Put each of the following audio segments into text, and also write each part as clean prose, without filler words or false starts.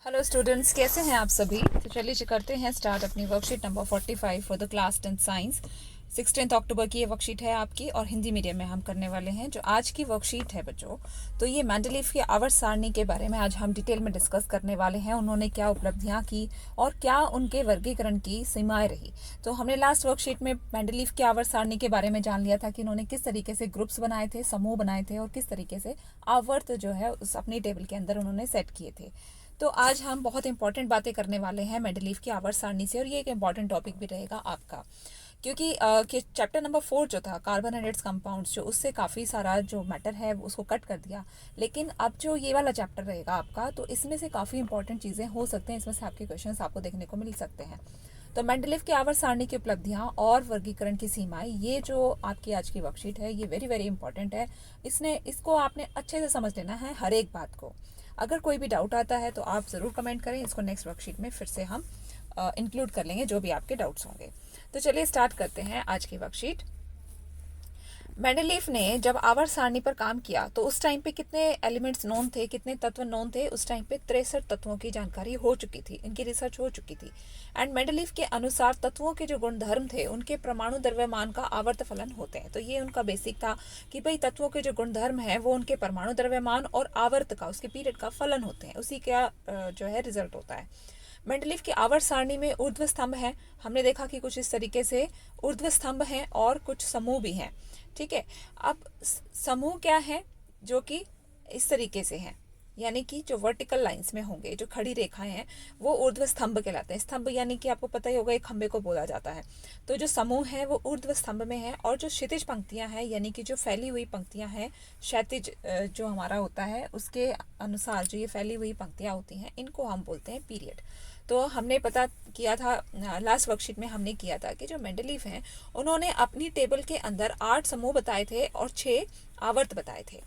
Hello students, कैसे हैं आप सभी। तो चलिए करते हैं स्टार्ट अपनी worksheet number 45 for the class 10 science. 16 अक्टूबर की ये वर्कशीट है आपकी और हिंदी मीडियम में हम करने वाले हैं। जो आज की वर्कशीट है बच्चों, तो ये मेंडलीफ की आवर्त सारणी के बारे में आज हम डिटेल में डिस्कस करने वाले हैं। उन्होंने क्या उपलब्धियां की और क्या उनके वर्गीकरण की सीमाएं रही। तो हमने लास्ट वर्कशीट में मेंडलीफ की आवर्त सारणी के बारे में जान लिया था कि उन्होंने किस तरीके से ग्रुप्स बनाए थे, समूह बनाए थे और किस तरीके से आवर्त जो है उस अपनी टेबल के अंदर उन्होंने सेट किए थे। तो आज हम बहुत इंपॉर्टेंट बातें करने वाले हैं मेंडलीफ की आवर्त सारणी से और ये एक इंपॉर्टेंट टॉपिक भी रहेगा आपका, क्योंकि चैप्टर नंबर 4 जो था कार्बन एंड इट्स कंपाउंड्स, जो उससे काफ़ी सारा जो मैटर है उसको कट कर दिया। लेकिन अब जो ये वाला चैप्टर रहेगा आपका, तो इसमें से काफ़ी इंपॉर्टेंट चीज़ें हो सकते हैं, इसमें से आपके क्वेश्चंस आपको देखने को मिल सकते हैं। तो मेंडलीफ की आवर्त सारणी की उपलब्धियां और वर्गीकरण की सीमाएं, ये जो आपकी आज की वर्कशीट है ये वेरी वेरी इंपॉर्टेंट है। इसको आपने अच्छे से समझ लेना है हर एक बात को। अगर कोई भी डाउट आता है तो आप ज़रूर कमेंट करें, इसको नेक्स्ट वर्कशीट में फिर से हम इंक्लूड कर लेंगे जो भी आपके डाउट्स होंगे। तो चलिए स्टार्ट करते हैं आज की वर्कशीट। मेंडलीफ ने जब आवर्त सारणी पर काम किया तो उस टाइम पे कितने एलिमेंट्स नोन थे, कितने तत्व नोन थे। उस टाइम पे 63 तत्वों की जानकारी हो चुकी थी, इनकी रिसर्च हो चुकी थी। एंड मेंडलीफ के अनुसार तत्वों के जो गुणधर्म थे उनके परमाणु द्रव्यमान का आवर्त फलन होते हैं। तो ये उनका बेसिक था कि भाई तत्वों के जो गुणधर्म है वो उनके परमाणु द्रव्यमान और आवर्त का, उसके पीरियड का फलन होते हैं, उसी का जो है रिजल्ट होता है। मेंडलीफ की आवर्त सारणी में ऊर्ध्व स्तंभ है, हमने देखा कि कुछ इस तरीके से ऊर्ध्व स्तंभ हैं और कुछ समूह भी हैं। ठीक है, अब समूह क्या है, जो कि इस तरीके से हैं, यानी कि जो वर्टिकल लाइंस में होंगे, जो खड़ी रेखाएं हैं, वो ऊर्ध्व स्तंभ कहलाते हैं। स्तंभ यानी कि आपको पता ही होगा एक खंबे को बोला जाता है। तो जो समूह है वो ऊर्ध्व स्तंभ में है, और जो क्षितिज पंक्तियां हैं यानी कि जो फैली हुई पंक्तियां हैं, क्षैतिज जो हमारा होता है उसके अनुसार जो ये फैली हुई पंक्तियां होती हैं, इनको हम बोलते हैं पीरियड। तो हमने पता किया था लास्ट वर्कशीट में, हमने किया था कि जो मेंडलीफ हैं उन्होंने अपनी टेबल के अंदर 8 समूह बताए थे और 6 आवर्त बताए थे।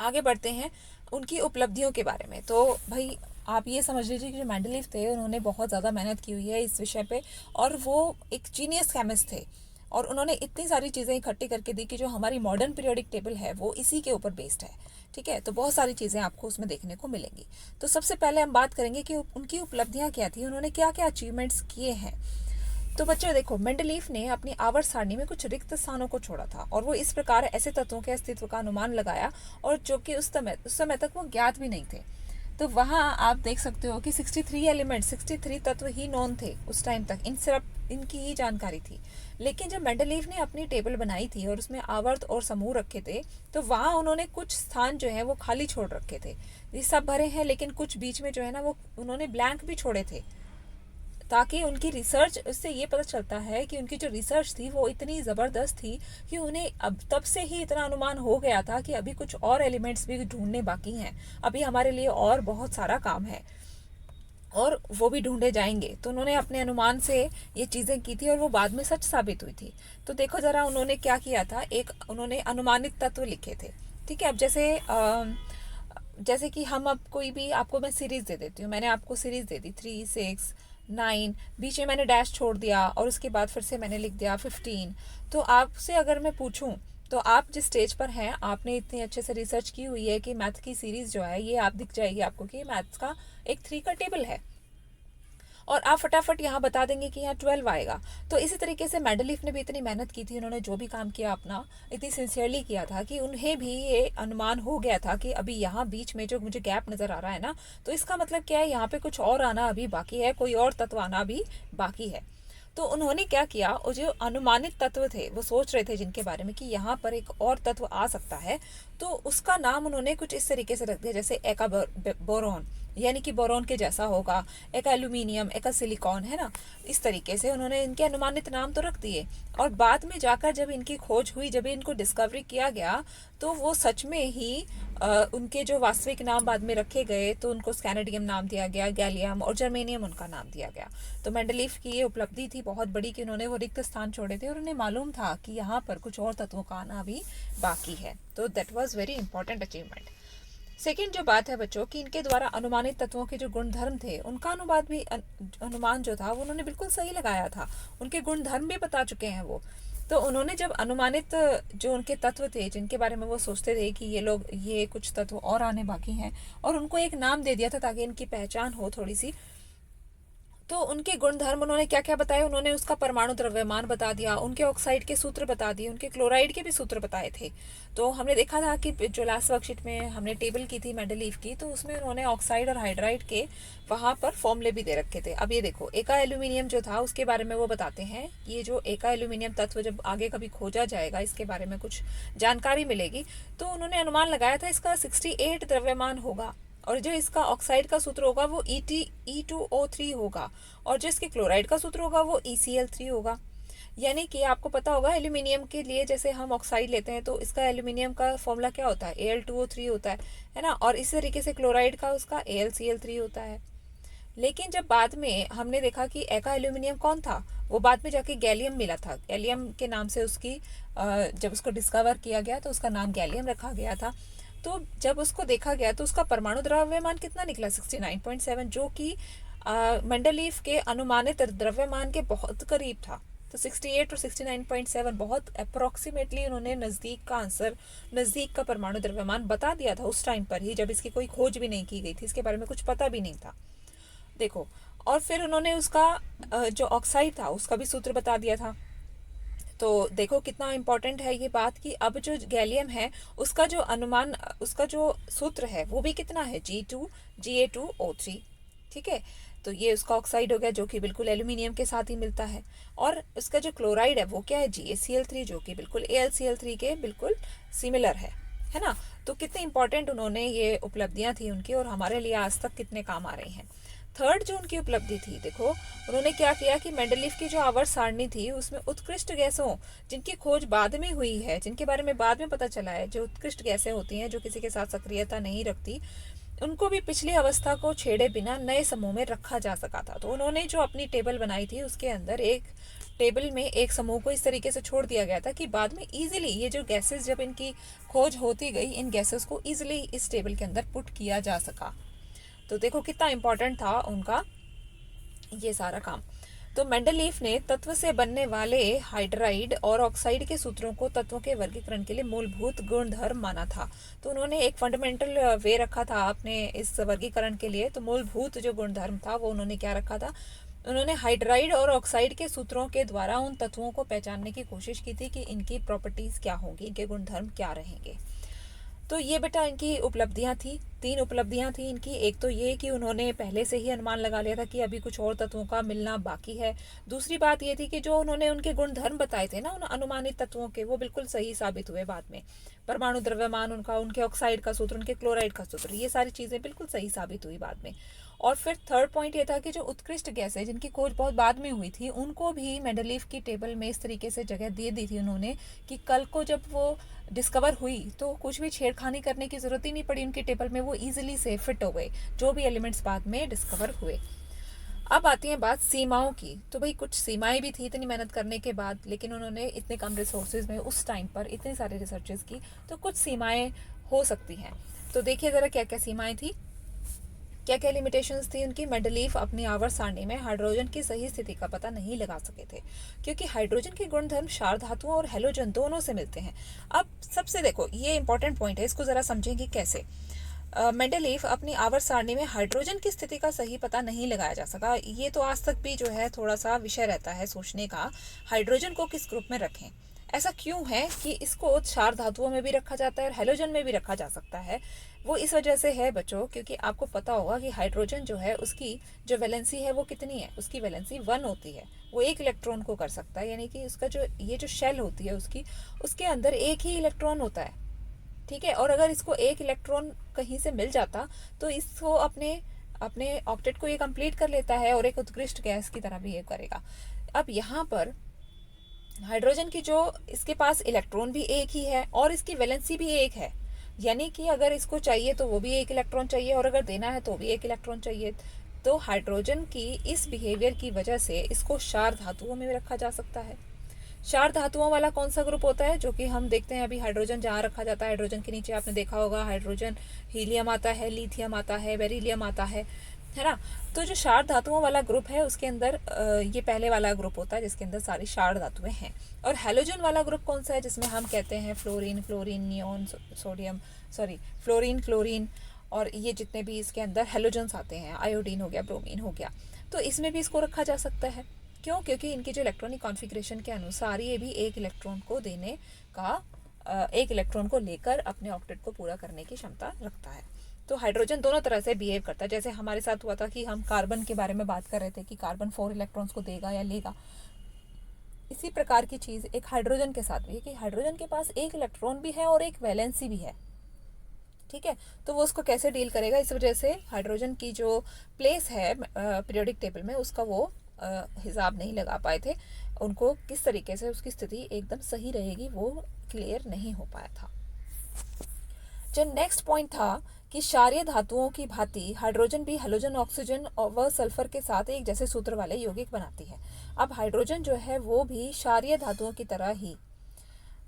आगे बढ़ते हैं उनकी उपलब्धियों के बारे में। तो भाई आप ये समझ लीजिए कि जो मेंडलीफ थे उन्होंने बहुत ज़्यादा मेहनत की हुई है इस विषय पे, और वो एक जीनियस केमिस्ट थे और उन्होंने इतनी सारी चीज़ें इकट्ठी करके दी कि जो हमारी मॉडर्न पीरियोडिक टेबल है वो इसी के ऊपर बेस्ड है। ठीक है, तो बहुत सारी चीज़ें आपको उसमें देखने को मिलेंगी। तो सबसे पहले हम बात करेंगे कि उनकी उपलब्धियां क्या थी, उन्होंने क्या क्या अचीवमेंट्स किए हैं। तो बच्चों देखो, मेंडलीफ ने अपनी आवर्त सारणी में कुछ रिक्त स्थानों को छोड़ा था और वो इस प्रकार ऐसे तत्वों के अस्तित्व का अनुमान लगाया और जो कि उस समय तक वो ज्ञात भी नहीं थे। तो वहाँ आप देख सकते हो कि 63 एलिमेंट, 63 तत्व ही नोन थे उस टाइम तक, इन सिर्फ इनकी ही जानकारी थी। लेकिन जब मेंडलीफ ने अपनी टेबल बनाई थी और उसमें आवर्त और समूह रखे थे, तो वहाँ उन्होंने कुछ स्थान जो है वो खाली छोड़ रखे थे। ये सब भरे हैं, लेकिन कुछ बीच में जो है ना वो उन्होंने ब्लैंक भी छोड़े थे, ताकि उनकी रिसर्च, उससे ये पता चलता है कि उनकी जो रिसर्च थी वो इतनी ज़बरदस्त थी कि उन्हें अब तब से ही इतना अनुमान हो गया था कि अभी कुछ और एलिमेंट्स भी ढूंढने बाकी हैं, अभी हमारे लिए और बहुत सारा काम है और वो भी ढूंढे जाएंगे। तो उन्होंने अपने अनुमान से ये चीज़ें की थी और वो बाद में सच साबित हुई थी। तो देखो ज़रा उन्होंने क्या किया था, एक उन्होंने अनुमानित तत्व लिखे थे। ठीक है, अब जैसे कि हम अब कोई भी, आपको मैं सीरीज़ दे देती हूँ, मैंने आपको सीरीज़ दे दी 3, 6, 9, बीच में मैंने डैश छोड़ दिया और उसके बाद फिर से मैंने लिख दिया 15। तो आपसे अगर मैं पूछूं, तो आप जिस स्टेज पर हैं, आपने इतनी अच्छे से रिसर्च की हुई है कि मैथ की सीरीज़ जो है ये आप दिख जाएगी आपको कि मैथ्स का एक 3 का टेबल है, और आप फटाफट यहाँ बता देंगे कि यहाँ 12 आएगा। तो इसी तरीके से मेंडलीफ ने भी इतनी मेहनत की थी, उन्होंने जो भी काम किया अपना इतनी सिंसियरली किया था कि उन्हें भी ये अनुमान हो गया था कि अभी यहाँ बीच में जो मुझे गैप नज़र आ रहा है ना, तो इसका मतलब क्या है, यहाँ पे कुछ और आना अभी बाकी है, कोई और तत्व आना भी बाकी है। तो उन्होंने क्या किया, और जो अनुमानित तत्व थे वो सोच रहे थे जिनके बारे में कि यहाँ पर एक और तत्व आ सकता है, तो उसका नाम उन्होंने कुछ इस तरीके से रख दिया, जैसे एका बोरोन, यानी कि बोरोन के जैसा होगा, एका एल्यूमिनियम, एका सिलिकॉन, है ना। इस तरीके से उन्होंने इनके अनुमानित नाम तो रख दिए, और बाद में जाकर जब इनकी खोज हुई, जब इनको डिस्कवरी किया गया, तो वो सच में ही उनके जो वास्तविक नाम बाद में रखे गए, तो उनको स्कैनेडियम नाम दिया गया, गैलियम और जर्मेनियम उनका नाम दिया गया। तो मेंडलीफ की ये उपलब्धि थी बहुत बड़ी कि उन्होंने वो रिक्त स्थान छोड़े थे और उन्हें मालूम था कि यहाँ पर कुछ और तत्वों का आना भी बाकी है। तो that was very important achievement. Second जो बात है बच्चों, कि इनके द्वारा अनुमानित तत्वों के जो गुणधर्म थे उनका अनुमान जो था वो उन्होंने बिल्कुल सही लगाया था, उनके गुणधर्म भी बता चुके हैं वो। तो उन्होंने जब अनुमानित जो उनके तत्व थे जिनके बारे में वो सोचते थे कि ये कुछ तत्व और आने बाकी हैं, और उनको एक नाम दे दिया था ताकि इनकी पहचान हो थोड़ी सी। तो उनके गुणधर्म उन्होंने क्या क्या बताए, उन्होंने उसका परमाणु द्रव्यमान बता दिया, उनके ऑक्साइड के सूत्र बता दिए, उनके क्लोराइड के भी सूत्र बताए थे। तो हमने देखा था कि जो लास्ट वर्कशीट में हमने टेबल की थी मेंडलीव की, तो उसमें उन्होंने ऑक्साइड और हाइड्राइड के वहां पर फॉर्मूले भी दे रखे थे। अब ये देखो, एका एल्यूमिनियम जो था उसके बारे में वो बताते हैं। ये जो एका एल्यूमिनियम तत्व जब आगे कभी खोजा जाएगा, इसके बारे में कुछ जानकारी मिलेगी, तो उन्होंने अनुमान लगाया था इसका 68 द्रव्यमान होगा, और जो इसका ऑक्साइड का सूत्र होगा वो E2O3 होगा, और जो इसके क्लोराइड का सूत्र होगा वो ECl3 होगा। यानी कि आपको पता होगा एल्यूमिनियम के लिए जैसे हम ऑक्साइड लेते हैं तो इसका एल्यूमिनियम का फॉर्मूला क्या होता है, Al2O3 होता है ना, और इसी तरीके से क्लोराइड का उसका AlCl3 होता है। लेकिन जब बाद में हमने देखा कि एका एल्यूमिनियम कौन था, वो बाद में जाके गैलियम मिला था। गैलियम के नाम से उसकी जब उसको डिस्कवर किया गया तो उसका नाम गैलियम रखा गया था। तो जब उसको देखा गया तो उसका परमाणु द्रव्यमान कितना निकला, 69.7, जो कि मेंडलीव के अनुमानित द्रव्यमान के बहुत करीब था। तो 68 और 69.7 बहुत अप्रोक्सीमेटली उन्होंने नज़दीक का आंसर, नज़दीक का परमाणु द्रव्यमान बता दिया था उस टाइम पर ही, जब इसकी कोई खोज भी नहीं की गई थी, इसके बारे में कुछ पता भी नहीं था। देखो, और फिर उन्होंने उसका जो ऑक्साइड था उसका भी सूत्र बता दिया था। तो देखो कितना इम्पोर्टेंट है ये बात कि अब जो गैलियम है उसका जो अनुमान, उसका जो सूत्र है वो भी कितना है, Ga2O3। ठीक है, तो ये उसका ऑक्साइड हो गया जो कि बिल्कुल एल्यूमिनियम के साथ ही मिलता है, और उसका जो क्लोराइड है वो क्या है, GaCl3, जो कि बिल्कुल AlCl3 के बिल्कुल सिमिलर है ना। तो कितने इंपॉर्टेंट उन्होंने ये उपलब्धियां थी उनकी, और हमारे लिए आज तक कितने काम आ रही हैं। थर्ड जो उनकी उपलब्धि थी, देखो उन्होंने क्या किया कि मेंडलीव की जो आवर्त सारणी थी उसमें उत्कृष्ट गैसों जिनकी खोज बाद में हुई है, जिनके बारे में बाद में पता चला है, जो उत्कृष्ट गैसें होती हैं जो किसी के साथ सक्रियता नहीं रखती, उनको भी पिछली अवस्था को छेड़े बिना नए समूह में रखा जा सका था। तो उन्होंने जो अपनी टेबल बनाई थी उसके अंदर एक टेबल में एक समूह को इस तरीके से छोड़ दिया गया था कि बाद में इजीली ये जो गैसेस जब इनकी खोज होती गई, इन गैसेस को इजीली इस टेबल के अंदर पुट किया जा सका। तो देखो कितना इम्पोर्टेंट था उनका ये सारा काम। तो मेंडलीव ने तत्व से बनने वाले हाइड्राइड और ऑक्साइड के सूत्रों को तत्वों के वर्गीकरण के लिए मूलभूत गुणधर्म माना था। तो उन्होंने एक फंडामेंटल वे रखा था अपने इस वर्गीकरण के लिए। तो मूलभूत जो गुणधर्म था वो उन्होंने क्या रखा था, उन्होंने हाइड्राइड और ऑक्साइड के सूत्रों के द्वारा उन तत्वों को पहचानने की कोशिश की थी कि इनकी प्रॉपर्टीज क्या होंगी, इनके गुणधर्म क्या रहेंगे। तो ये बेटा इनकी उपलब्धियां थी, 3 उपलब्धियां थी इनकी। एक तो ये कि उन्होंने पहले से ही अनुमान लगा लिया था कि अभी कुछ और तत्वों का मिलना बाकी है। दूसरी बात ये थी कि जो उन्होंने उनके गुणधर्म बताए थे ना उन अनुमानित तत्वों के, वो बिल्कुल सही साबित हुए बाद में। परमाणु द्रव्यमान उनका, उनके ऑक्साइड का सूत्र, उनके क्लोराइड का सूत्र, ये सारी चीजें बिल्कुल सही साबित हुई बाद में। और फिर थर्ड पॉइंट ये था कि जो उत्कृष्ट गैसें जिनकी खोज बहुत बाद में हुई थी, उनको भी मेंडलीव की टेबल में इस तरीके से जगह दे दी थी उन्होंने कि कल को जब वो डिस्कवर हुई तो कुछ भी छेड़खानी करने की जरूरत ही नहीं पड़ी उनकी टेबल में, वो इजीली से फिट हो गए जो भी एलिमेंट्स बाद में डिस्कवर हुए। अब आती है बात सीमाओं की। तो भाई कुछ सीमाएं भी थी इतनी मेहनत करने के बाद, लेकिन उन्होंने इतने कम रिसोर्सेज में उस टाइम पर इतने सारे रिसर्चेस की, तो कुछ सीमाएं हो सकती हैं। तो देखिए जरा क्या क्या सीमाएं थी, क्या क्या लिमिटेशंस थी उनकी। मेंडलीव अपनी आवर्त सारणी में हाइड्रोजन की सही स्थिति का पता नहीं लगा सके थे, क्योंकि हाइड्रोजन के गुणधर्म क्षार धातुओं और हेलोजन दोनों से मिलते हैं। अब सबसे देखो ये इंपॉर्टेंट पॉइंट है, इसको जरा समझेंगे कैसे। मेंडलीव अपनी आवर्त सारणी में हाइड्रोजन की स्थिति का सही पता नहीं लगाया जा सका। ये तो आज तक भी जो है थोड़ा सा विषय रहता है सोचने का, हाइड्रोजन को किस ग्रुप में रखें। ऐसा क्यों है कि इसको क्षार धातुओं में भी रखा जाता है और हेलोजन में भी रखा जा सकता है। वो इस वजह से है बच्चों, क्योंकि आपको पता होगा कि हाइड्रोजन जो है उसकी जो वैलेंसी है वो कितनी है, उसकी वैलेंसी 1 होती है। वो एक इलेक्ट्रॉन को कर सकता है, यानी कि उसका जो ये जो शेल होती है उसकी, उसके अंदर एक ही इलेक्ट्रॉन होता है। ठीक है, और अगर इसको एक इलेक्ट्रॉन कहीं से मिल जाता तो इसको अपने अपने ऑक्टेट को ये कंप्लीट कर लेता है और एक उत्कृष्ट गैस की तरह बिहेव करेगा। अब यहाँ पर हाइड्रोजन की जो इसके पास इलेक्ट्रॉन भी एक ही है और इसकी वैलेंसी भी एक है, यानी कि अगर इसको चाहिए तो वो भी एक इलेक्ट्रॉन चाहिए और अगर देना है तो भी एक इलेक्ट्रॉन चाहिए। तो हाइड्रोजन की इस बिहेवियर की वजह से इसको क्षार धातुओं में रखा जा सकता है। क्षार धातुओं वाला कौन सा ग्रुप होता है, जो कि हम देखते हैं अभी हाइड्रोजन जहाँ रखा जाता है, हाइड्रोजन के नीचे आपने देखा होगा हाइड्रोजन हीलियम आता है, लिथियम आता है, बेरिलियम आता है। है ना। तो जो क्षार धातुओं वाला ग्रुप है उसके अंदर ये पहले वाला ग्रुप होता है जिसके अंदर सारी क्षार धातुएं हैं। और हैलोजन वाला ग्रुप कौन सा है, जिसमें हम कहते हैं fluorine, chlorine, neon, sodium, sorry fluorine, chlorine, और ये जितने भी इसके अंदर हैलोजन्स आते हैं, आयोडीन हो गया, ब्रोमीन हो गया, तो इसमें भी इसको रखा जा सकता है। क्यों? क्योंकि इनकी जो इलेक्ट्रॉनिक कॉन्फ़िगरेशन के अनुसार ये भी एक इलेक्ट्रॉन को देने का, एक इलेक्ट्रॉन को लेकर अपने ऑक्टेट को पूरा करने की क्षमता रखता है। तो हाइड्रोजन दोनों तरह से बिहेव करता है। जैसे हमारे साथ हुआ था कि हम कार्बन के बारे में बात कर रहे थे कि कार्बन 4 इलेक्ट्रॉन्स को देगा या लेगा, इसी प्रकार की चीज़ एक हाइड्रोजन के साथ भी है कि हाइड्रोजन के पास एक इलेक्ट्रॉन भी है और एक वैलेंसी भी है। ठीक है, तो वो उसको कैसे डील करेगा, इस वजह से हाइड्रोजन की जो प्लेस है पीरियोडिक टेबल में उसका वो हिसाब नहीं लगा पाए थे। उनको किस तरीके से उसकी स्थिति एकदम सही रहेगी वो क्लियर नहीं हो पाया था। जो नेक्स्ट पॉइंट था कि क्षारीय धातुओं की भांति हाइड्रोजन भी हैलोजन, ऑक्सीजन और व सल्फर के साथ एक जैसे सूत्र वाले यौगिक बनाती है। अब हाइड्रोजन जो है वो भी क्षारीय धातुओं की तरह ही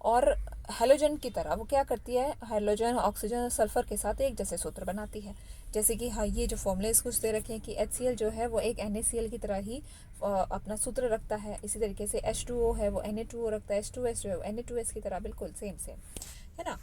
और हैलोजन की तरह वो क्या करती है, हाइड्रोजन, ऑक्सीजन और सल्फर के साथ एक जैसे सूत्र बनाती है। जैसे कि हाँ, ये जो फॉर्मूलेस कुछ दे रखे हैं कि HCl जो है वो एक NaCl की तरह ही अपना सूत्र रखता है। इसी तरीके से H2O है वो Na2O रखता है, H2S जो है Na2S की तरह, बिल्कुल सेम सेम, है ना।